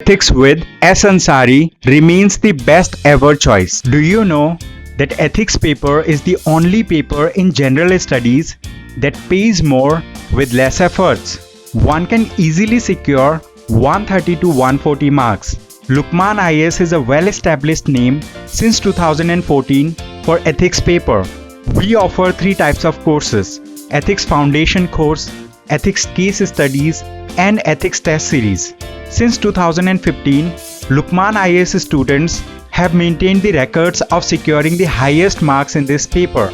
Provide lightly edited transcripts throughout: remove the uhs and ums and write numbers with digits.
Ethics with S. Ansari remains the best ever choice. Do you know that ethics paper is the only paper in general studies that pays more with less efforts? One can easily secure 130 to 140 marks. Lukman IAS is a well-established name since 2014 for ethics paper. We offer 3 types of courses: Ethics Foundation course, Ethics Case Studies, and Ethics Test Series. Since 2015, Lukman IAS students have maintained the records of securing the highest marks in this paper.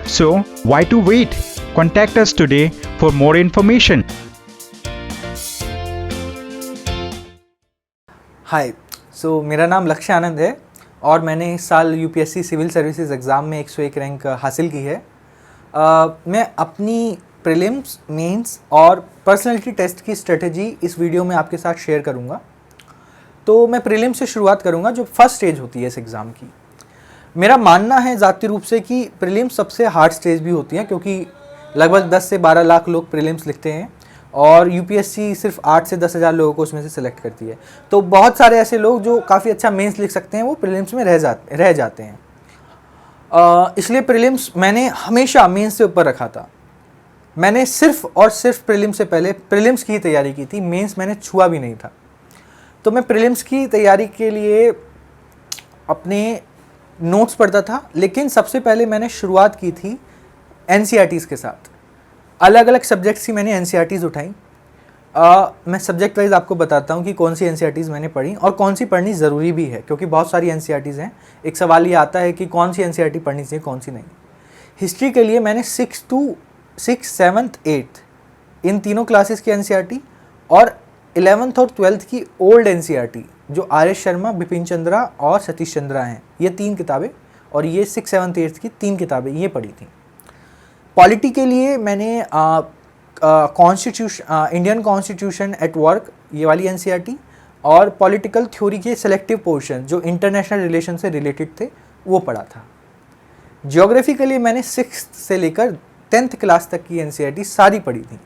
So, why to wait? Contact us today for more information. हाय मेरा नाम लक्ष्य आनंद है और मैंने इस साल UPSC civil services exam में 101 rank हासिल की है। मैं अपनी प्रीलिम्स, मेंस और पर्सनालिटी टेस्ट की स्ट्रेटजी इस वीडियो में आपके साथ शेयर करूंगा। तो मैं प्रीलिम्स से शुरुआत करूंगा, जो फर्स्ट स्टेज होती है इस एग्ज़ाम की। मेरा मानना है ज़ाती रूप से कि प्रीलिम्स सबसे हार्ड स्टेज भी होती है, क्योंकि लगभग 10 से 12 लाख लोग प्रीलिम्स लिखते हैं और यूपीएससी सिर्फ 8 से 10 हज़ार लोगों को उसमें से सिलेक्ट करती है। तो बहुत सारे ऐसे लोग जो काफ़ी अच्छा मेंस लिख सकते हैं वो प्रीलिम्स में रह जाते हैं। इसलिए प्रीलिम्स मैंने हमेशा मेंस से ऊपर रखा था। मैंने सिर्फ और सिर्फ प्रीलिम्स से पहले प्रीलिम्स की ही तैयारी की थी, मेंस मैंने छुआ भी नहीं था। तो मैं प्रीलिम्स की तैयारी के लिए अपने नोट्स पढ़ता था, लेकिन सबसे पहले मैंने शुरुआत की थी एनसीईआरटीज़ के साथ। अलग अलग सब्जेक्ट्स की मैंने एनसीईआरटीज़ उठाई। मैं सब्जेक्ट वाइज आपको बताता हूँ कि कौन सी एनसीईआरटीज़ मैंने पढ़ी और कौन सी पढ़नी ज़रूरी भी है, क्योंकि बहुत सारी एनसीईआरटीज़ हैं। एक सवाल ये आता है कि कौन सी एनसीईआरटी पढ़नी चाहिए, कौन सी नहीं। हिस्ट्री के लिए मैंने 6, 7, 8 इन तीनों क्लासेस की एनसीईआरटी और 11th और 12th की ओल्ड एनसीईआरटी, जो आर.एस. शर्मा, बिपिन चंद्रा और सतीश चंद्रा हैं, ये 3 किताबें, और ये 6, 7, 8 की 3 किताबें ये पढ़ी थी। पॉलिटी के लिए मैंने इंडियन कॉन्स्टिट्यूशन एट वर्क, ये वाली एनसीईआरटी, और पॉलिटिकल थ्योरी के सेलेक्टिव पोर्शन जो इंटरनेशनल रिलेशन से रिलेटेड थे वो पढ़ा था। ज्योग्राफी के लिए मैंने 6th से लेकर 10th क्लास तक की एनसीईआरटी सारी पढ़ी थी,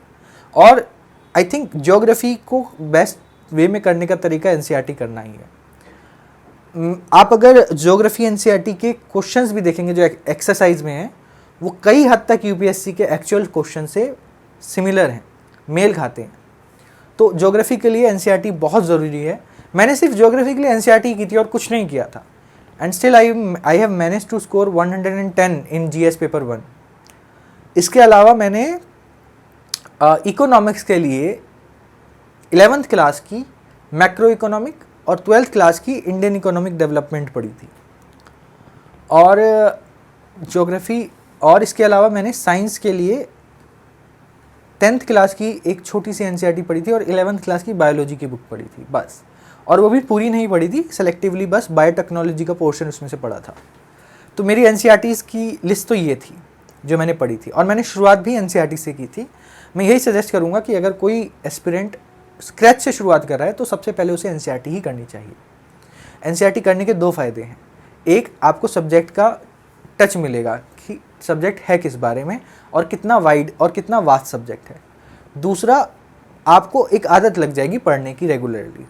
और आई थिंक ज्योग्राफी को बेस्ट वे में करने का तरीका एनसीईआरटी करना ही है। आप अगर ज्योग्राफी एनसीईआरटी के क्वेश्चंस भी देखेंगे जो एक्सरसाइज में हैं, वो कई हद तक यूपीएससी के एक्चुअल क्वेश्चन से सिमिलर हैं, मेल खाते हैं। तो ज्योग्राफी के लिए एनसीईआरटी बहुत ज़रूरी है। मैंने सिर्फ ज्योग्राफी के लिए एनसीईआरटी की थी और कुछ नहीं किया था, and still I have manage to score 110 in GS paper 1। इसके अलावा मैंने इकोनॉमिक्स के लिए 11th क्लास की मैक्रो इकोनॉमिक और 12th क्लास की इंडियन इकोनॉमिक डेवलपमेंट पढ़ी थी, और ज्योग्राफी, और इसके अलावा मैंने साइंस के लिए 10th क्लास की एक छोटी सी एनसीईआरटी पढ़ी थी और 11th क्लास की बायोलॉजी की बुक पढ़ी थी बस, और वो भी पूरी नहीं पढ़ी थी, सेलेक्टिवली बस बायोटेक्नोलॉजी का पोर्शन उसमें से पढ़ा था। तो मेरी एनसीईआरटीज़ की लिस्ट तो ये थी जो मैंने पढ़ी थी, और मैंने शुरुआत भी एनसीईआरटी से की थी। मैं यही सजेस्ट करूँगा कि अगर कोई एस्पिरेंट स्क्रैच से शुरुआत कर रहा है तो सबसे पहले उसे एनसीईआरटी ही करनी चाहिए। एनसीईआरटी करने के 2 फ़ायदे हैं। एक, आपको सब्जेक्ट का टच मिलेगा कि सब्जेक्ट है किस बारे में और कितना वाइड और कितना वास्ट सब्जेक्ट है। दूसरा, आपको एक आदत लग जाएगी पढ़ने की रेगुलरली।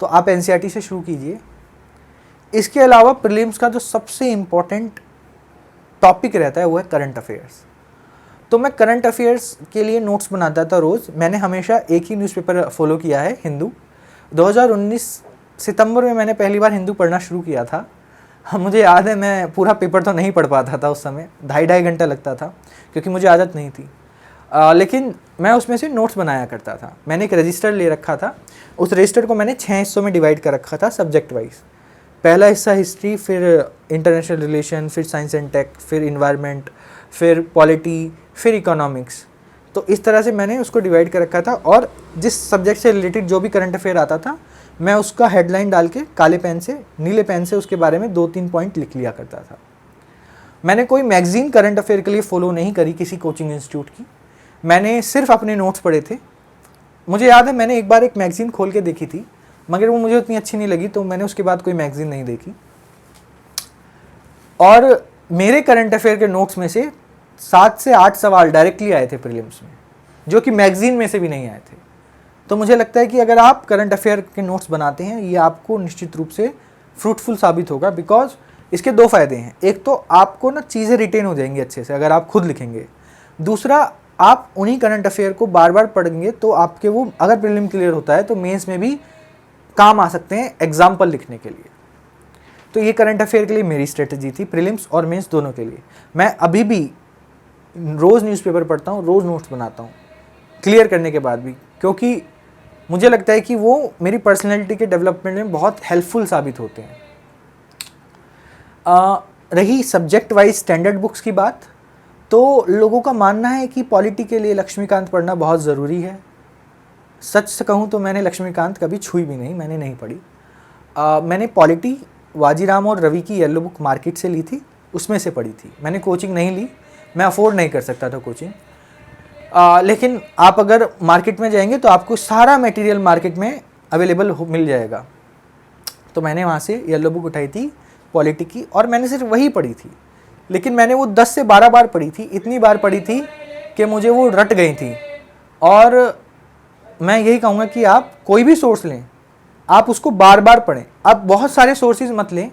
तो आप एनसीईआरटी से शुरू कीजिए। इसके अलावा प्रीलिम्स का जो सबसे इम्पोर्टेंट टॉपिक रहता है वो है करंट अफेयर्स। तो मैं करंट अफेयर्स के लिए नोट्स बनाता था रोज़। मैंने हमेशा एक ही न्यूज़पेपर फॉलो किया है, हिंदू। 2019 सितंबर में मैंने पहली बार हिंदू पढ़ना शुरू किया था। मुझे याद है मैं पूरा पेपर तो नहीं पढ़ पाता था उस समय, 2.5 घंटा लगता था, क्योंकि मुझे आदत नहीं थी। लेकिन मैं उसमें से नोट्स बनाया करता था। मैंने एक रजिस्टर ले रखा था, उस रजिस्टर को मैंने 6 हिस्सों में डिवाइड कर रखा था सब्जेक्ट वाइज। पहला हिस्सा हिस्ट्री, फिर इंटरनेशनल रिलेशन, फिर साइंस एंड टेक, फिर इन्वायरमेंट, फिर पॉलिटी, फिर इकोनॉमिक्स। तो इस तरह से मैंने उसको डिवाइड कर रखा था, और जिस सब्जेक्ट से रिलेटेड जो भी करंट अफेयर आता था, मैं उसका हेडलाइन डाल के काले पेन से, नीले पेन से उसके बारे में 2-3 पॉइंट लिख लिया करता था। मैंने कोई मैगज़ीन करंट अफेयर के लिए फॉलो नहीं करी किसी कोचिंग इंस्टीट्यूट की। मैंने सिर्फ अपने नोट्स पढ़े थे। मुझे याद है मैंने एक बार एक मैगज़ीन खोल के देखी थी, मगर वो मुझे उतनी अच्छी नहीं लगी, तो मैंने उसके बाद कोई मैगज़ीन नहीं देखी। और मेरे करंट अफेयर के नोट्स में से 7 से 8 सवाल डायरेक्टली आए थे प्रीलिम्स में, जो कि मैगज़ीन में से भी नहीं आए थे। तो मुझे लगता है कि अगर आप करंट अफेयर के नोट्स बनाते हैं, ये आपको निश्चित रूप से फ्रूटफुल साबित होगा, बिकॉज इसके दो फ़ायदे हैं। एक तो आपको ना चीज़ें रिटेन हो जाएंगी अच्छे से अगर आप खुद लिखेंगे। दूसरा, आप उन्हीं करंट अफेयर को बार बार पढ़ेंगे तो आपके वो, अगर प्रीलिम क्लियर होता है तो मेंस में भी काम आ सकते हैं एग्जाम्पल लिखने के लिए। तो ये करंट अफेयर के लिए मेरी स्ट्रेटजी थी, प्रीलिम्स और मेंस दोनों के लिए। मैं अभी भी रोज़ न्यूज़पेपर पढ़ता हूँ, रोज़ नोट्स बनाता हूँ क्लियर करने के बाद भी, क्योंकि मुझे लगता है कि वो मेरी पर्सनैलिटी के डेवलपमेंट में बहुत हेल्पफुल साबित होते हैं। रही सब्जेक्ट वाइज स्टैंडर्ड बुक्स की बात, तो लोगों का मानना है कि पॉलिटी के लिए लक्ष्मीकांत पढ़ना बहुत ज़रूरी है। सच से कहूँ तो मैंने लक्ष्मीकांत कभी छुई भी नहीं, मैंने नहीं पढ़ी। मैंने पॉलिटी वाजीराम और रवि की येलो बुक मार्केट से ली थी, उसमें से पढ़ी थी। मैंने कोचिंग नहीं ली, मैं अफोर्ड नहीं कर सकता था कोचिंग। लेकिन आप अगर मार्केट में जाएंगे तो आपको सारा मटेरियल मार्केट में अवेलेबल मिल जाएगा। तो मैंने वहाँ से येलो बुक उठाई थी पॉलिटी की, और मैंने सिर्फ वही पढ़ी थी। लेकिन मैंने वो 10 से 12 बार पढ़ी थी, इतनी बार पढ़ी थी कि मुझे वो रट गई थी। और मैं यही कहूँगा कि आप कोई भी सोर्स लें, आप उसको बार बार पढ़ें। आप बहुत सारे सोर्सेज मत लें,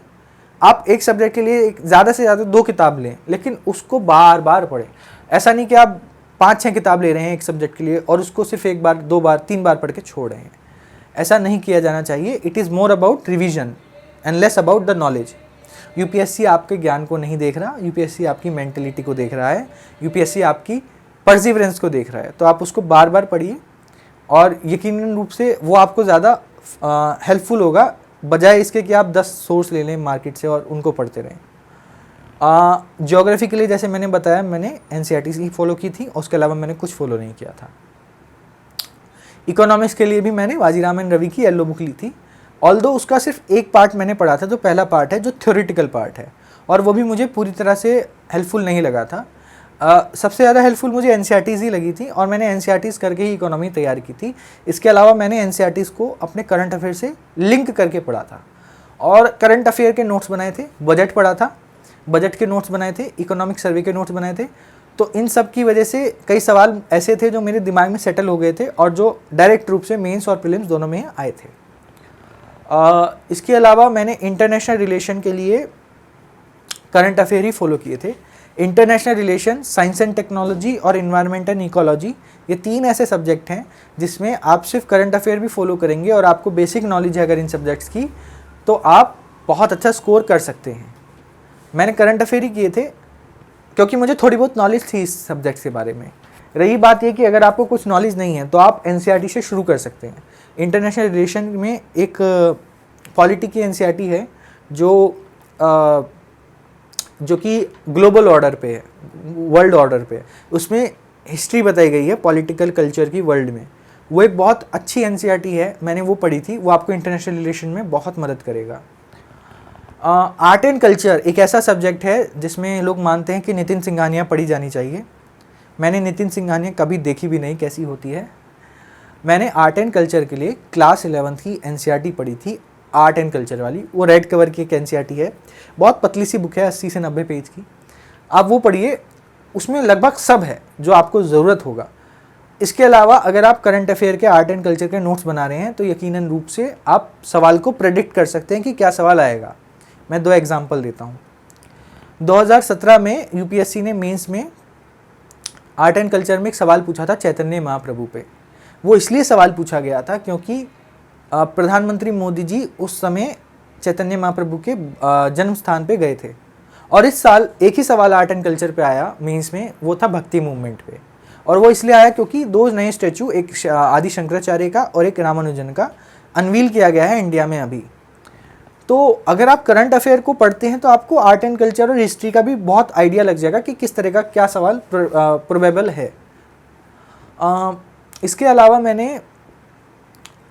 आप एक सब्जेक्ट के लिए ज़्यादा से ज़्यादा 2 किताब लें, लेकिन उसको बार बार पढ़ें। ऐसा नहीं कि आप 5-6 किताब ले रहे हैं एक सब्जेक्ट के लिए और उसको सिर्फ 1 बार 2 बार 3 बार पढ़ के छोड़ रहे हैं। ऐसा नहीं किया जाना चाहिए। It is more about revision and less about the knowledge. UPSC आपके ज्ञान को नहीं देख रहा, यूपीएससी आपकी मेंटलिटी को देख रहा है, यूपीएससी आपकी परसिवरेंस को देख रहा है। तो आप उसको बार बार पढ़िए और यकीनन रूप से वो आपको ज़्यादा हेल्पफुल होगा, बजाय इसके कि आप 10 सोर्स ले लें मार्केट से और उनको पढ़ते रहें। ज्योग्राफी के लिए जैसे मैंने बताया, मैंने एनसीईआरटी ही फॉलो की थी, उसके अलावा मैंने कुछ फॉलो नहीं किया था। इकोनॉमिक्स के लिए भी मैंने वाजीराम एंड रवि की येलो बुक ली थी, ऑल्दो उसका सिर्फ एक पार्ट मैंने पढ़ा था, जो पहला पार्ट है, जो थ्योरेटिकल पार्ट है, और वो भी मुझे पूरी तरह से हेल्पफुल नहीं लगा था। सबसे ज़्यादा हेल्पफुल मुझे एनसीईआरटीज़ ही लगी थी, और मैंने एनसीईआरटीज़ करके ही इकोनॉमी तैयार की थी। इसके अलावा मैंने एनसीईआरटीज़ को अपने करंट अफेयर से लिंक करके पढ़ा था, और करंट अफेयर के नोट्स बनाए थे, बजट पढ़ा था, बजट के नोट्स बनाए थे, इकोनॉमिक सर्वे के नोट्स बनाए थे। तो इन सब की वजह से कई सवाल ऐसे थे जो मेरे दिमाग में सेटल हो गए थे, और जो डायरेक्ट रूप से मेंस और प्रीलिम्स दोनों में आए थे। इसके अलावा मैंने इंटरनेशनल रिलेशन के लिए करंट अफेयर ही फॉलो किए थे। International relation, science and technology और इन्वायरमेंट एंड इकोलॉजी, ये 3 ऐसे सब्जेक्ट हैं जिसमें आप सिर्फ करंट अफेयर भी फॉलो करेंगे और आपको बेसिक नॉलेज है अगर इन सब्जेक्ट्स की, तो आप बहुत अच्छा स्कोर कर सकते हैं। मैंने करंट अफेयर ही किए थे क्योंकि मुझे थोड़ी बहुत नॉलेज थी इस सब्जेक्ट के बारे में। रही बात ये कि अगर आपको कुछ नॉलेज नहीं है तो आप एनसीईआरटी से शुरू कर सकते हैं। इंटरनेशनल रिलेशन में एक पॉलिटी की एनसीईआरटी है जो कि ग्लोबल ऑर्डर पे है, वर्ल्ड ऑर्डर पे है। उसमें हिस्ट्री बताई गई है पॉलिटिकल कल्चर की वर्ल्ड में। वो एक बहुत अच्छी एनसीईआरटी है, मैंने वो पढ़ी थी, वो आपको इंटरनेशनल रिलेशन में बहुत मदद करेगा। आर्ट एंड कल्चर एक ऐसा सब्जेक्ट है जिसमें लोग मानते हैं कि नितिन सिंघानिया पढ़ी जानी चाहिए। मैंने नितिन सिंघानिया कभी देखी भी नहीं कैसी होती है। मैंने आर्ट एंड कल्चर के लिए क्लास 11th की एनसीईआरटी पढ़ी थी, आर्ट एंड कल्चर वाली। वो रेड कवर की एक एनसीईआरटी है, बहुत पतली सी बुक है, 80 से 90 पेज की। आप वो पढ़िए, उसमें लगभग सब है जो आपको ज़रूरत होगा। इसके अलावा अगर आप करंट अफेयर के आर्ट एंड कल्चर के नोट्स बना रहे हैं तो यकीनन रूप से आप सवाल को प्रेडिक्ट कर सकते हैं कि क्या सवाल आएगा। मैं 2 एग्जाम्पल देता हूँ। 2017 में यूपीएससी ने मेंस में आर्ट एंड कल्चर में एक सवाल पूछा था चैतन्य महाप्रभु पे। वो इसलिए सवाल पूछा गया था क्योंकि प्रधानमंत्री मोदी जी उस समय चैतन्य महाप्रभु के जन्म स्थान पे गए थे, और इस साल एक ही सवाल आर्ट एंड कल्चर पे आया मेंस में, वो था भक्ति मूवमेंट पे। और वो इसलिए आया क्योंकि 2 नए स्टैचू, एक आदि शंकराचार्य का और एक रामानुजन का, अनवील किया गया है इंडिया में अभी। तो अगर आप करंट अफेयर को पढ़ते हैं तो आपको आर्ट एंड कल्चर और हिस्ट्री का भी बहुत आइडिया लग जाएगा कि किस तरह का क्या सवाल प्रोबेबल है। इसके अलावा मैंने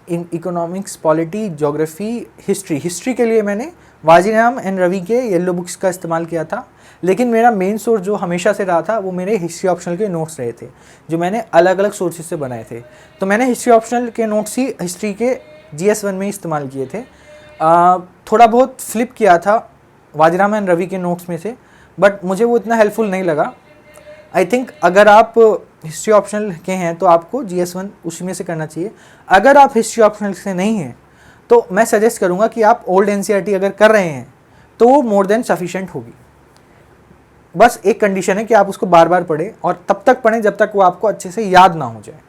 इकोनॉमिक्स, पॉलिटी, ज्योग्राफी, हिस्ट्री के लिए मैंने वाजीराम एंड रवि के येलो बुक्स का इस्तेमाल किया था। लेकिन मेरा मेन सोर्स जो हमेशा से रहा था वो मेरे हिस्ट्री ऑप्शनल के नोट्स रहे थे, जो मैंने अलग अलग सोर्सेज से बनाए थे। तो मैंने हिस्ट्री ऑप्शनल के नोट्स ही हिस्ट्री के GS1 में इस्तेमाल किए थे। थोड़ा बहुत फ्लिप किया था वाजीराम एंड रवि के नोट्स में से, बट मुझे वो इतना हेल्पफुल नहीं लगा। आई थिंक अगर आप हिस्ट्री ऑप्शनल के हैं तो आपको GS1 उसी में से करना चाहिए। अगर आप हिस्ट्री ऑप्शनल से नहीं हैं तो मैं सजेस्ट करूँगा कि आप ओल्ड NCERT अगर कर रहे हैं तो वो मोर देन सफिशेंट होगी। बस एक कंडीशन है कि आप उसको बार बार पढ़ें और तब तक पढ़ें जब तक वो आपको अच्छे से याद ना हो जाए।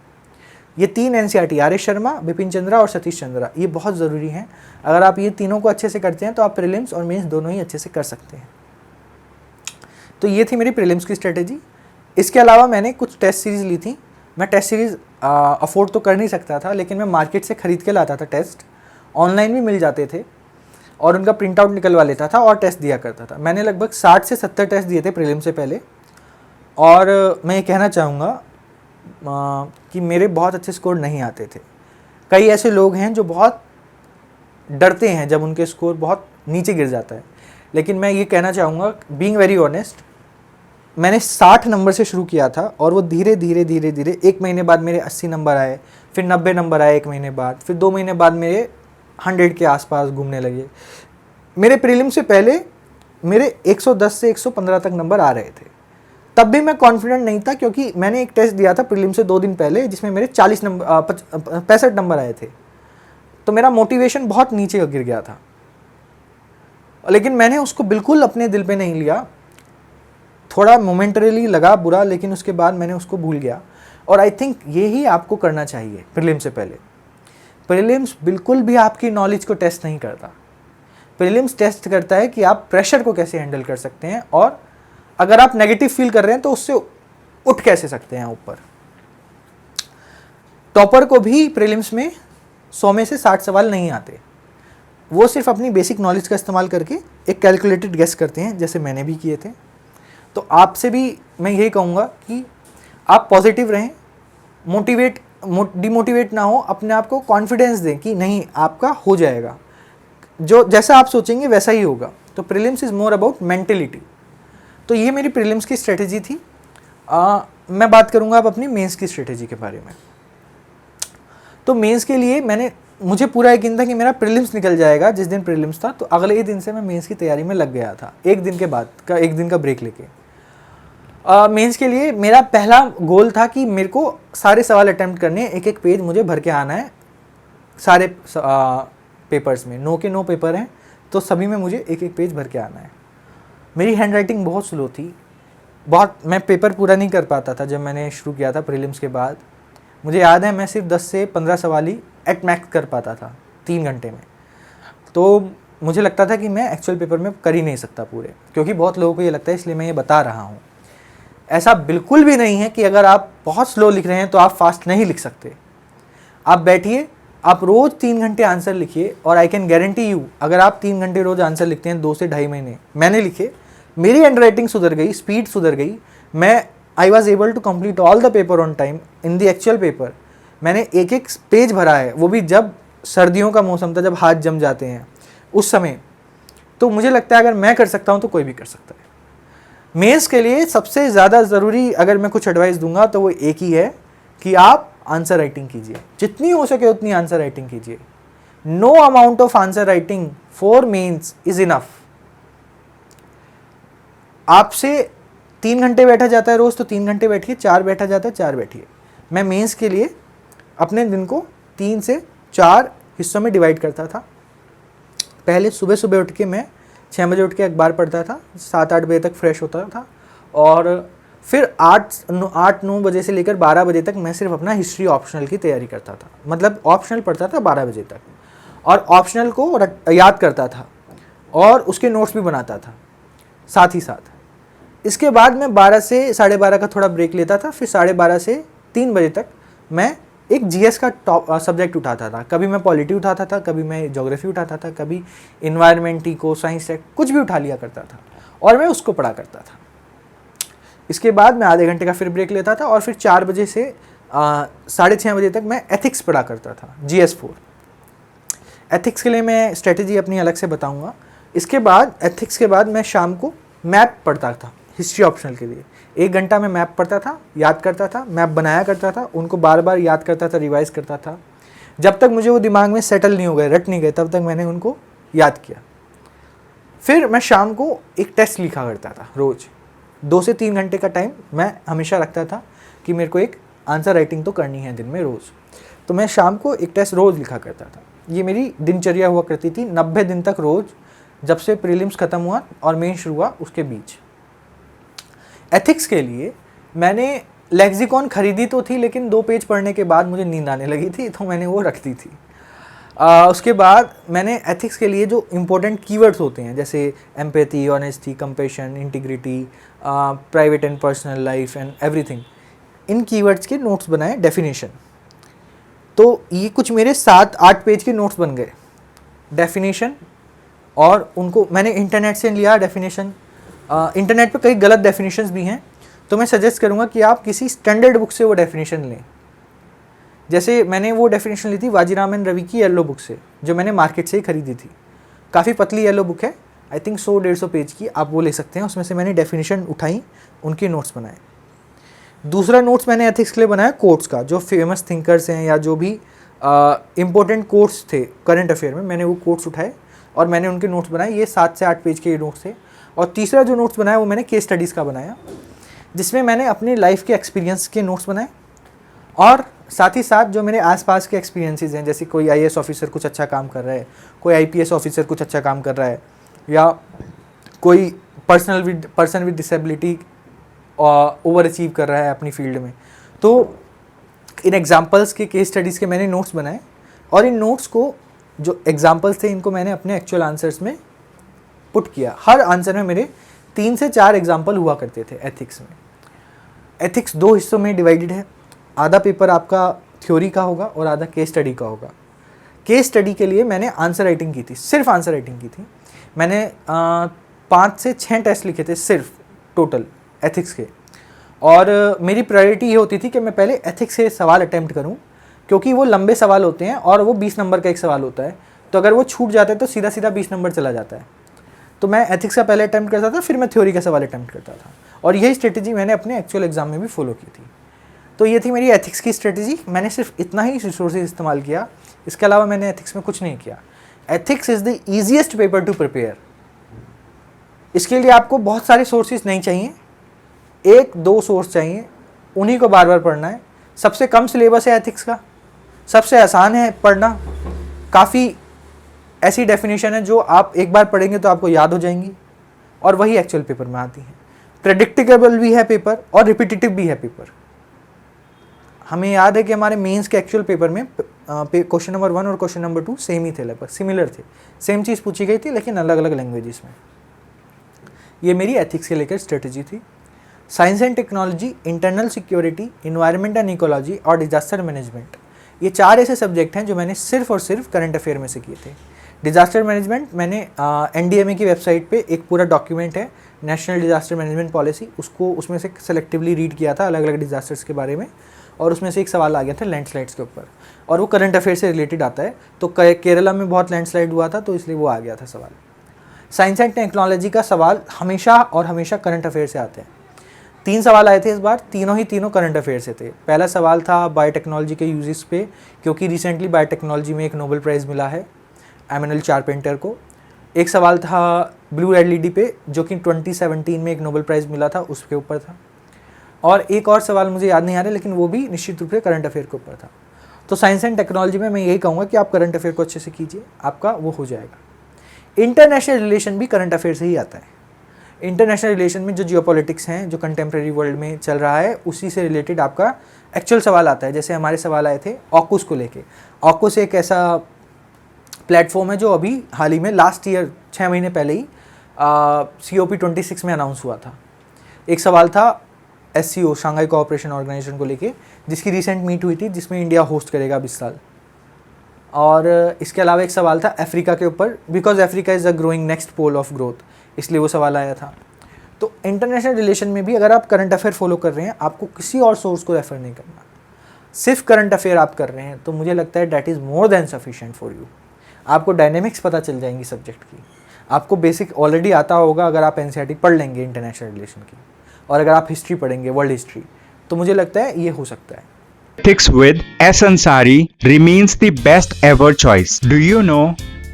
ये 3 NCERT R S Sharma, Bipin Chandra और सतीश चंद्रा, ये बहुत ज़रूरी हैं। अगर आप ये तीनों को अच्छे से करते हैं तो आप प्रीलिम्स और मेंस दोनों ही अच्छे से कर सकते हैं। तो ये थी मेरी प्रीलिम्स की स्ट्रेटेजी। इसके अलावा मैंने कुछ टेस्ट सीरीज़ ली थी। मैं टेस्ट सीरीज़ अफोर्ड तो कर नहीं सकता था, लेकिन मैं मार्केट से ख़रीद के लाता था टेस्ट, ऑनलाइन भी मिल जाते थे और उनका प्रिंट आउट निकलवा लेता था और टेस्ट दिया करता था। मैंने लगभग 60 से 70 टेस्ट दिए थे प्रीलिम्स से पहले। और मैं ये कहना चाहूँगा कि मेरे बहुत अच्छे स्कोर नहीं आते थे। कई ऐसे लोग हैं जो बहुत डरते हैं जब उनके स्कोर बहुत नीचे गिर जाता है, लेकिन मैं ये कहना चाहूँगा, बीइंग वेरी ऑनेस्ट, मैंने 60 नंबर से शुरू किया था और वो धीरे धीरे 1 महीने बाद मेरे 80 नंबर आए, फिर 90 नंबर आए 1 महीने बाद, फिर 2 महीने बाद मेरे 100 के आसपास घूमने लगे। मेरे प्रीलिम से पहले मेरे 110 से 115 तक नंबर आ रहे थे। तब भी मैं कॉन्फिडेंट नहीं था, क्योंकि मैंने एक टेस्ट दिया था प्रीलिम से 2 दिन पहले जिसमें मेरे 65 नंबर आए थे। तो मेरा मोटिवेशन बहुत नीचे गिर गया था, लेकिन मैंने उसको बिल्कुल अपने दिल पे नहीं लिया। थोड़ा मोमेंटरीली लगा बुरा, लेकिन उसके बाद मैंने उसको भूल गया। और आई थिंक यही आपको करना चाहिए प्रीलिम से पहले। प्रीलिम्स बिल्कुल भी आपकी नॉलेज को टेस्ट नहीं करता। प्रीलिम्स टेस्ट करता है कि आप प्रेशर को कैसे हैंडल कर सकते हैं, और अगर आप नेगेटिव फील कर रहे हैं तो उससे उठ कैसे सकते हैं ऊपर। टॉपर को भी प्रीलिम्स में 100 में से 60 सवाल नहीं आते। वो सिर्फ अपनी बेसिक नॉलेज का इस्तेमाल करके एक कैलकुलेटेड गेस करते हैं, जैसे मैंने भी किए थे। तो आपसे भी मैं यही कहूँगा कि आप पॉजिटिव रहें, डिमोटिवेट ना हो, अपने आप को कॉन्फिडेंस दें कि नहीं, आपका हो जाएगा, जो जैसा आप सोचेंगे वैसा ही होगा। तो prelims is more about mentality. तो ये मेरी प्रीलिम्स की स्ट्रेटेजी थी। मैं बात करूँगा अब अपनी मेंस की स्ट्रेटेजी के बारे में। तो मेंस के लिए मुझे पूरा यकीन था कि मेरा प्रीलिम्स निकल जाएगा। जिस दिन प्रीलिम्स था तो अगले ही दिन से मैं मेंस की तैयारी में लग गया था, एक दिन का ब्रेक लेके। मेंस के लिए मेरा पहला गोल था कि मेरे को सारे सवाल अटैम्प्ट करने, एक पेज मुझे भर के आना है सारे पेपर्स में। 9 पेपर हैं तो सभी में मुझे एक पेज भर के आना है। मेरी हैंड राइटिंग बहुत स्लो थी, मैं पेपर पूरा नहीं कर पाता था जब मैंने शुरू किया था प्रीलिम्स के बाद। मुझे याद है मैं सिर्फ 10 से 15 सवाल ही एट मैक्स कर पाता था 3 घंटे में। तो मुझे लगता था कि मैं एक्चुअल पेपर में कर ही नहीं सकता पूरे, क्योंकि बहुत लोगों को ये लगता है, इसलिए मैं ये बता रहा हूँ। ऐसा बिल्कुल भी नहीं है कि अगर आप बहुत स्लो लिख रहे हैं तो आप फास्ट नहीं लिख सकते। आप बैठिए, आप रोज़ 3 घंटे आंसर लिखिए, और आई कैन गारंटी यू, अगर आप 3 घंटे रोज़ आंसर लिखते हैं 2 से ढाई महीने, मैंने लिखे, मेरी हैंड राइटिंग सुधर गई, स्पीड सुधर गई, I was able to complete all the paper on time in the actual paper. मैंने एक पेज भरा है, वो भी जब सर्दियों का मौसम था, जब हाथ जम जाते हैं उस समय। तो मुझे लगता है अगर मैं कर सकता हूँ तो कोई भी कर सकता है। मेंस के लिए सबसे ज़्यादा ज़रूरी अगर मैं कुछ एडवाइस दूंगा तो वो एक ही है कि आप आंसर राइटिंग कीजिए, जितनी हो सके उतनी आंसर राइटिंग कीजिए। No amount of answer writing for mains is enough. आपसे 3 घंटे बैठा जाता है रोज़ तो 3 घंटे बैठिए, 4 बैठा जाता है 4 बैठिए। मैं मेंस के लिए अपने दिन को 3 से 4 हिस्सों में डिवाइड करता था। पहले सुबह उठ के मैं 6 बजे उठ के अखबार पढ़ता था, 7-8 बजे तक फ्रेश होता था, और फिर 8-9 बजे से लेकर 12 बजे तक मैं सिर्फ अपना हिस्ट्री ऑप्शनल की तैयारी करता था। मतलब ऑप्शनल पढ़ता था 12 बजे तक, और ऑप्शनल को याद करता था और उसके नोट्स भी बनाता था साथ ही साथ। इसके बाद मैं 12 से 12:30 का थोड़ा ब्रेक लेता था, फिर 12:30 से 3 बजे तक मैं एक जीएस का टॉप सब्जेक्ट उठाता था। कभी मैं पॉलिटी उठाता था, कभी मैं ज्योग्राफी उठाता था, कभी इन्वायरमेंट, इको, साइंस, कुछ भी उठा लिया करता था, और मैं उसको पढ़ा करता था। इसके बाद मैं आधे घंटे का फिर ब्रेक लेता था, और फिर 4 बजे से 6:30 बजे तक मैं एथिक्स पढ़ा करता था, GS4। एथिक्स के लिए मैं स्ट्रेटेजी अपनी अलग से बताऊँगा। इसके बाद एथिक्स के बाद मैं शाम को मैप पढ़ता था हिस्ट्री ऑप्शनल के लिए। 1 घंटा में मैप पढ़ता था, याद करता था, मैप बनाया करता था, उनको बार बार याद करता था, रिवाइज करता था। जब तक मुझे वो दिमाग में सेटल नहीं हो गए, रट नहीं गए, तब तक मैंने उनको याद किया। फिर मैं शाम को एक टेस्ट लिखा करता था रोज़, 2 से 3 घंटे का टाइम मैं हमेशा रखता था कि मेरे को एक आंसर राइटिंग तो करनी है दिन में रोज़। तो मैं शाम को एक टेस्ट रोज़ लिखा करता था। ये मेरी दिनचर्या हुआ करती थी 90 दिन तक रोज़, जब से प्रीलिम्स ख़त्म हुआ और मेन शुरू हुआ उसके बीच। एथिक्स के लिए मैंने लेक्सिकॉन खरीदी तो थी, लेकिन 2 पेज पढ़ने के बाद मुझे नींद आने लगी थी, तो मैंने वो रख दी थी। उसके बाद मैंने एथिक्स के लिए जो इम्पोर्टेंट कीवर्ड्स होते हैं, जैसे empathy, honesty, compassion, integrity, private and personal life and everything, in keywords के नोट्स बनाए, डेफिनेशन। तो ये कुछ मेरे 7-8 पेज के नोट्स बन गए डेफिनेशन, और उनको मैंने इंटरनेट से लिया डेफिनेशन। इंटरनेट पे कई गलत डेफिनेशंस भी हैं, तो मैं सजेस्ट करूँगा कि आप किसी स्टैंडर्ड बुक से वो डेफिनेशन लें। जैसे मैंने वो डेफिनेशन ली थी वाजीराम एंड रवि की येलो बुक से, जो मैंने मार्केट से ही खरीदी थी। काफ़ी पतली येलो बुक है, आई थिंक 100-150 पेज की, आप वो ले सकते हैं। उसमें से मैंने डेफिनेशन उठाई, उनके नोट्स बनाए। दूसरा नोट्स मैंने एथिक्स के लिए बनाया कोट्स का, जो फेमस थिंकर्स हैं या जो भी इम्पोर्टेंट कोट्स थे करंट अफेयर में, मैंने वो कोट्स उठाए और मैंने उनके नोट्स बनाए। ये 7 से 8 पेज के नोट्स थे। और तीसरा जो नोट्स बनाया वो मैंने केस स्टडीज़ का बनाया, जिसमें मैंने अपनी लाइफ के एक्सपीरियंस के नोट्स बनाए, और साथ ही साथ जो मेरे आसपास के एक्सपीरियंसेस हैं, जैसे कोई IAS ऑफिसर कुछ अच्छा काम कर रहा है, कोई IPS ऑफिसर कुछ अच्छा काम कर रहा है, या कोई person with disability over achieve कर रहा है अपनी फील्ड में, तो इन एग्जांपल्स के केस स्टडीज़ के मैंने नोट्स बनाए। और इन नोट्स को, जो एग्जांपल्स थे, इनको मैंने अपने एक्चुअल आंसर्स में पुट किया। हर आंसर में मेरे 3 से 4 एग्जांपल हुआ करते थे एथिक्स में। एथिक्स 2 हिस्सों में डिवाइडेड है, आधा पेपर आपका थ्योरी का होगा और आधा केस स्टडी का होगा। केस स्टडी के लिए मैंने आंसर राइटिंग की थी, सिर्फ आंसर राइटिंग की थी। मैंने 5 से 6 टेस्ट लिखे थे सिर्फ टोटल एथिक्स के, और मेरी प्रायोरिटी ये होती थी कि मैं पहले एथिक्स के सवाल अटैम्प्ट करूं, क्योंकि वो लंबे सवाल होते हैं और वो 20 नंबर का एक सवाल होता है, तो अगर वो छूट जाता है तो सीधा सीधा 20 नंबर चला जाता है। तो मैं एथिक्स का पहले अटैम्प्ट करता था, फिर मैं थ्योरी का सवाल अटैम्प्ट करता था, और यही स्ट्रेटेजी मैंने अपने एक्चुअल एग्जाम में भी फॉलो की थी। तो ये थी मेरी एथिक्स की स्ट्रेटेजी। मैंने सिर्फ इतना ही रिसोर्सेज इस्तेमाल किया, इसके अलावा मैंने एथिक्स में कुछ नहीं किया। Ethics is the easiest paper two prepare. इसके लिए आपको बहुत सारे सोर्सेज नहीं चाहिए, 1-2 सोर्स चाहिए, उन्हीं को बार बार पढ़ना है। सबसे कम सिलेबस है एथिक्स का, सबसे आसान है पढ़ना, काफ़ी ऐसी डेफिनेशन है जो आप एक बार पढ़ेंगे तो आपको याद हो जाएंगी, और वही एक्चुअल पेपर में आती हैं। प्रेडिक्टेबल भी है पेपर और रिपीटेटिव भी है पेपर। हमें याद है कि हमारे मेंस के एक्चुअल पेपर में क्वेश्चन नंबर 1 और क्वेश्चन नंबर 2 सेम ही थे, लगभग सिमिलर थे, सेम चीज़ पूछी गई थी, लेकिन अलग अलग लैंग्वेजेस में। ये मेरी एथिक्स के लेकर स्ट्रेटजी थी। Science and technology, internal security, environment and ecology और डिजास्टर मैनेजमेंट, ये 4 ऐसे सब्जेक्ट हैं जो मैंने सिर्फ और सिर्फ करंट अफेयर में से किए थे। डिजास्टर मैनेजमेंट मैंने NDMA की वेबसाइट पे एक पूरा डॉक्यूमेंट है, नेशनल डिजास्टर मैनेजमेंट पॉलिसी, उसमें से सेलेक्टिवली रीड किया था अलग अलग डिजास्टर्स के बारे में, और उसमें से एक सवाल आ गया था लैंडस्लाइड्स के ऊपर, और वो करंट अफेयर से रिलेटेड आता है। तो केरला में बहुत लैंडस्लाइड हुआ था, तो इसलिए वो आ गया था सवाल। साइंस एंड टेक्नोलॉजी का सवाल हमेशा और हमेशा करंट अफेयर से आते हैं। 3 सवाल आए थे इस बार, तीनों करंट अफेयर से थे। पहला सवाल था बायोटेक्नोलॉजी के यूजेस पे, क्योंकि रिसेंटली बायोटेक्नोलॉजी में एक नोबेल प्राइज़ मिला है एमैनुअल चारपेंटर को। एक सवाल था ब्लू LED पे, जो कि 2017 में एक नोबेल प्राइज़ मिला था, उसके ऊपर था। और एक और सवाल मुझे याद नहीं आ रहा, लेकिन वो भी निश्चित रूप से करंट अफेयर के ऊपर था। तो साइंस एंड टेक्नोलॉजी में मैं यही कहूँगा कि आप करंट अफेयर को अच्छे से कीजिए, आपका वो हो जाएगा। इंटरनेशनल रिलेशन भी करंट अफेयर से ही आता है। इंटरनेशनल रिलेशन में जो जियोपॉलिटिक्स हैं, जो कंटेम्प्रेरी वर्ल्ड में चल रहा है, उसी से रिलेटेड आपका एक्चुअल सवाल आता है। जैसे हमारे सवाल आए थे ऑकुस को लेके। ऑकुस एक ऐसा प्लेटफॉर्म है जो अभी हाल ही में लास्ट ईयर 6 महीने पहले ही COP26 में अनाउंस हुआ था। एक सवाल था SCO, शंघाई कोऑपरेशन ऑर्गेनाइजेशन को लेके, जिसकी रिसेंट मीट हुई थी, जिसमें इंडिया होस्ट करेगा 20 साल। और इसके अलावा एक सवाल था अफ्रीका के ऊपर, because Africa is a growing next pole of growth, इसलिए वो सवाल आया था। तो इंटरनेशनल रिलेशन में भी अगर आप करंट अफेयर फॉलो कर रहे हैं, आपको किसी और सोर्स को रेफर नहीं करना, सिर्फ करंट अफेयर आप कर रहे हैं, तो मुझे लगता है that is more than sufficient for you. आपको डायनेमिक्स पता चल जाएंगी सब्जेक्ट की, आपको बेसिक ऑलरेडी आता होगा अगर आप NCERT पढ़ लेंगे इंटरनेशनल रिलेशन की, और अगर आप हिस्ट्री पढ़ेंगे, वर्ल्ड हिस्ट्री, तो मुझे लगता है ये हो सकता है। Ethics with S. Ansari remains the best ever choice. Do you know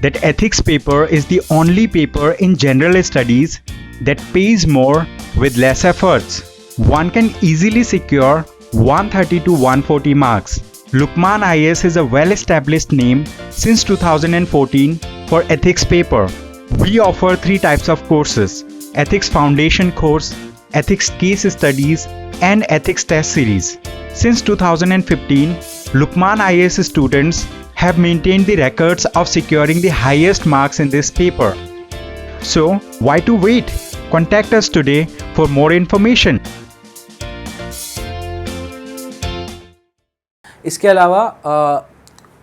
that ethics paper is the only paper in general studies that pays more with less efforts. One can easily secure 130 to 140 marks. Lukman IAS is a well-established name since 2014 for ethics paper. We offer 3 types of courses: Ethics Foundation course, Ethics Case Studies, and Ethics Test Series. Since 2015, Lukman IAS students have maintained the records of securing the highest marks in this paper. So, why to wait? Contact us today for more information. इसके अलावा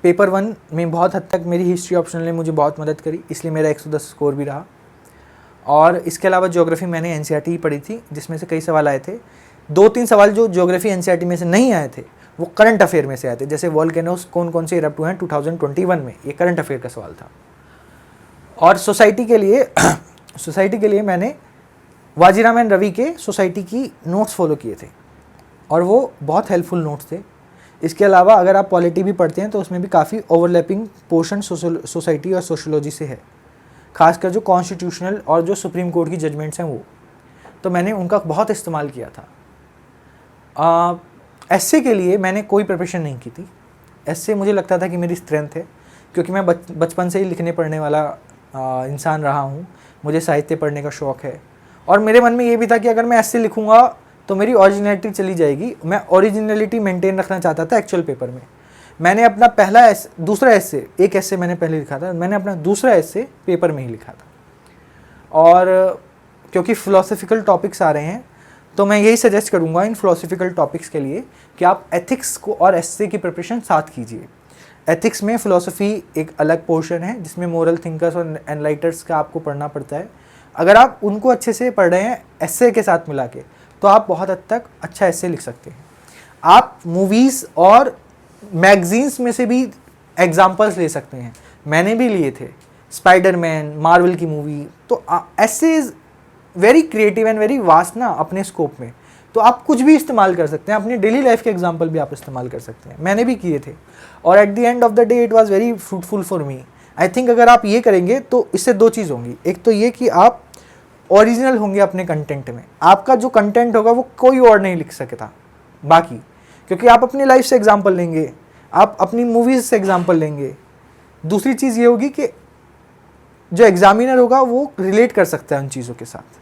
paper 1 में बहुत हद तक मेरी history optional ने मुझे बहुत मदद करी, इसलिए मेरा 110 स्कोर भी रहा। और इसके अलावा ज्योग्राफी मैंने एनसीईआरटी ही पढ़ी थी, जिसमें से कई सवाल आए थे। 2-3 सवाल जो ज्योग्राफी एनसीईआरटी में से नहीं आए थे वो करंट अफेयर में से आए थे, जैसे वॉल्केनोस कौन कौन से इरप्ट हुए हैं 2021 में, ये करंट अफेयर का सवाल था। और सोसाइटी के लिए मैंने वाजीराम एंड रवि के सोसाइटी की नोट्स फॉलो किए थे और वो बहुत हेल्पफुल नोट्स थे। इसके अलावा अगर आप पॉलिटी भी पढ़ते हैं तो उसमें भी काफ़ी ओवरलैपिंग पोर्शन सोसाइटी और सोशोलॉजी से है, खासकर जो कॉन्स्टिट्यूशनल और जो सुप्रीम कोर्ट की जजमेंट्स हैं वो, तो मैंने उनका बहुत इस्तेमाल किया था। एसए के लिए मैंने कोई प्रिपरेशन नहीं की थी। एसए मुझे लगता था कि मेरी स्ट्रेंथ है, क्योंकि मैं बचपन से ही लिखने पढ़ने वाला इंसान रहा हूँ, मुझे साहित्य पढ़ने का शौक़ है और मेरे मन में ये भी था कि अगर मैं एसए लिखूँगा तो मेरी ओरिजिनलिटी चली जाएगी। मैं ओरिजिनलिटी मेंटेन रखना चाहता था एक्चुअल पेपर में। मैंने अपना दूसरा एस्से, एक एस्से मैंने पहले लिखा था, मैंने अपना दूसरा एस्से पेपर में ही लिखा था। और क्योंकि फ़िलोसफिकल टॉपिक्स आ रहे हैं तो मैं यही सजेस्ट करूँगा इन फ़िलोसफिकल टॉपिक्स के लिए कि आप एथिक्स को और एस्से की प्रिपरेशन साथ कीजिए। एथिक्स में फ़िलोसफी एक अलग पोर्शन है जिसमें मोरल थिंकर्स और एनलाइटर्स का आपको पढ़ना पड़ता है। अगर आप उनको अच्छे से पढ़ रहे हैं एस्से के साथ मिला के, तो आप बहुत हद तक अच्छा एस्से लिख सकते हैं। आप मूवीज़ और मैगज़ीन्स में से भी एग्जाम्पल्स ले सकते हैं, मैंने भी लिए थे, स्पाइडरमैन, मार्वल की मूवी। तो essay is very creative and very vast ना अपने स्कोप में, तो आप कुछ भी इस्तेमाल कर सकते हैं, अपनी डेली लाइफ के एग्जाम्पल भी आप इस्तेमाल कर सकते हैं। मैंने भी किए थे और at the end of the day it was very fruitful for me. I think अगर आप ये करेंगे तो इससे 2 चीज़ होंगी। एक तो ये कि आप ओरिजिनल होंगे अपने कंटेंट में, आपका जो कंटेंट होगा वो कोई और नहीं लिख सकता बाकी, क्योंकि आप अपनी लाइफ से एग्जांपल लेंगे, आप अपनी मूवीज़ से एग्जांपल लेंगे। दूसरी चीज़ ये होगी कि जो एग्जामिनर होगा वो रिलेट कर सकता है उन चीज़ों के साथ,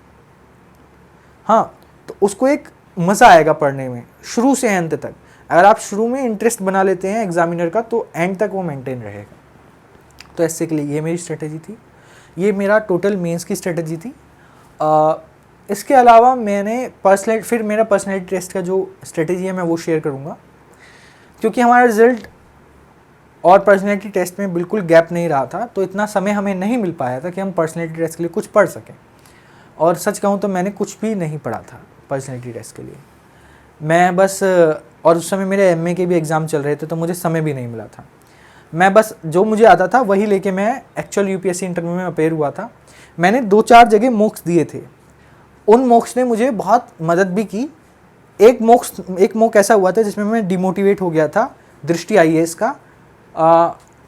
हाँ, तो उसको एक मज़ा आएगा पढ़ने में शुरू से अंत तक। अगर आप शुरू में इंटरेस्ट बना लेते हैं एग्जामिनर का तो एंड तक वो मेंटेन रहेगा। तो ऐसे के लिए ये मेरी स्ट्रेटजी थी, ये मेरा टोटल मेंस की स्ट्रेटजी थी। इसके अलावा मैंने मेरा पर्सनैलिटी टेस्ट का जो स्ट्रेटजी है मैं वो शेयर करूँगा, क्योंकि हमारा रिज़ल्ट और पर्सनैलिटी टेस्ट में बिल्कुल गैप नहीं रहा था, तो इतना समय हमें नहीं मिल पाया था कि हम पर्सनैलिटी टेस्ट के लिए कुछ पढ़ सकें। और सच कहूँ तो मैंने कुछ भी नहीं पढ़ा था पर्सनैलिटी टेस्ट के लिए, मैं बस, और उस समय मेरे एमए के भी एग्ज़ाम चल रहे थे तो मुझे समय भी नहीं मिला था। मैं बस जो मुझे आता था वही लेके मैं एक्चुअल यूपीएससी इंटरव्यू में अपेयर हुआ था। मैंने 2-4 जगह मॉक्स दिए थे, उन मॉक्स ने मुझे बहुत मदद भी की। एक मॉक ऐसा हुआ था जिसमें मैं डिमोटिवेट हो गया था दृष्टि आईएएस का,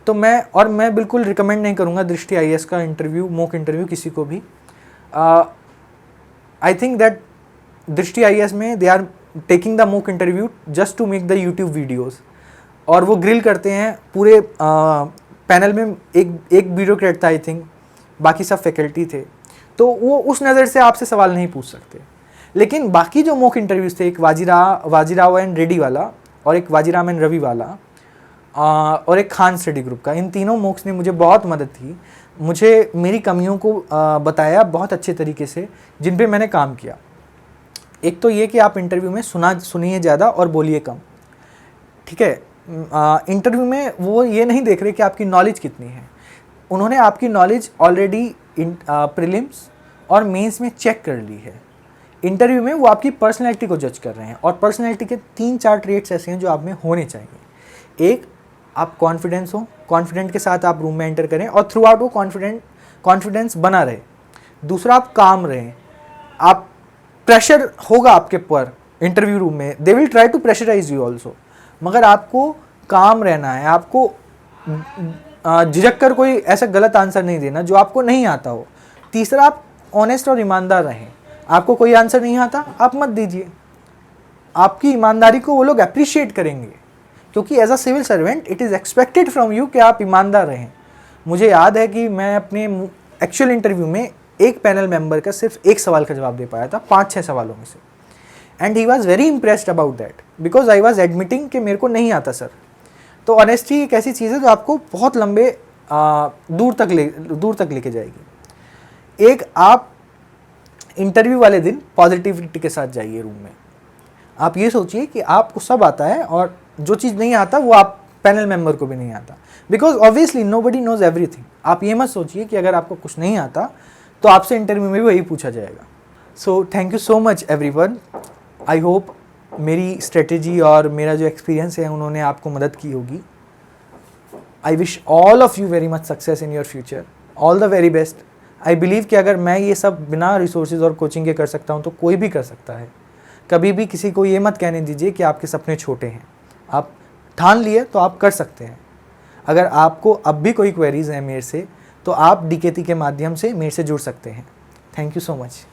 तो मैं बिल्कुल रिकमेंड नहीं करूँगा दृष्टि आईएएस का मॉक इंटरव्यू किसी को भी। I think that Drishti IAS में they are taking the mock interview just to make the YouTube videos, और वो ग्रिल करते हैं पूरे पैनल में। एक ब्यूरोक्रेट था आई थिंक, बाकी सब फैकल्टी थे, तो वो उस नज़र से आपसे सवाल नहीं पूछ सकते। लेकिन बाकी जो मॉक इंटरव्यूज़ थे, एक वाजीराव एंड रेड्डी वाला और एक वाजीराम एंड रवि वाला और एक खान स्टडी ग्रुप का, इन तीनों मॉक्स ने मुझे बहुत मदद की, मुझे मेरी कमियों को बताया बहुत अच्छे तरीके से, जिन पे मैंने काम किया। एक तो ये कि आप इंटरव्यू में सुनिए ज़्यादा और बोलिए कम, ठीक है। इंटरव्यू में वो ये नहीं देख रहे कि आपकी नॉलेज कितनी है, उन्होंने आपकी नॉलेज ऑलरेडी प्रीलिम्स और मेंस में चेक कर ली है। इंटरव्यू में वो आपकी पर्सनैलिटी को जज कर रहे हैं, और पर्सनैलिटी के 3-4 ट्रेट्स ऐसे हैं जो आप में होने चाहिए। एक, आप कॉन्फिडेंट के साथ आप रूम में एंटर करें और थ्रू आउट वो कॉन्फिडेंस बना रहे। दूसरा, आप काम रहें, आप प्रेशर होगा आपके ऊपर इंटरव्यू रूम में, they will try to pressurise you also, मगर आपको काम रहना है, आपको झिझक कर कोई ऐसा गलत आंसर नहीं देना जो आपको नहीं आता हो। तीसरा, आप ऑनेस्ट और ईमानदार रहें। आपको कोई आंसर नहीं आता, आप मत दीजिए, आपकी ईमानदारी को वो लोग अप्रिशिएट करेंगे, क्योंकि as a civil servant it is expected from you कि आप ईमानदार रहें। मुझे याद है कि मैं अपने एक्चुअल इंटरव्यू में एक पैनल मेंबर का सिर्फ एक सवाल का जवाब दे पाया था 5-6 सवालों में से, and he was very impressed about that because I was admitting कि मेरे को नहीं आता सर। तो ऑनेस्टी एक ऐसी चीज़ है जो आपको बहुत लंबे दूर तक लेके जाएगी। एक आप इंटरव्यू वाले दिन पॉजिटिविटी के साथ जाइए रूम में। आप ये सोचिए कि आपको सब आता है और जो चीज़ नहीं आता वो आप पैनल मेंबर को भी नहीं आता, because obviously nobody knows everything. आप ये मत सोचिए कि अगर आपको कुछ नहीं आता तो आपसे इंटरव्यू में भी वही पूछा जाएगा। So thank you so much everyone. I hope मेरी स्ट्रेटेजी और मेरा जो एक्सपीरियंस है उन्होंने आपको मदद की होगी। I wish all of you very much success in your future, all the very best. I believe कि अगर मैं ये सब बिना रिसोर्सेज और कोचिंग के कर सकता हूँ तो कोई भी कर सकता है। कभी भी किसी को ये मत कहने दीजिए कि आपके सपने छोटे हैं। आप ठान लिए तो आप कर सकते हैं। अगर आपको अब भी कोई क्वेरीज हैं मेरे से तो आप डीकेटी के माध्यम से मेरे से जुड़ सकते हैं। Thank you so much.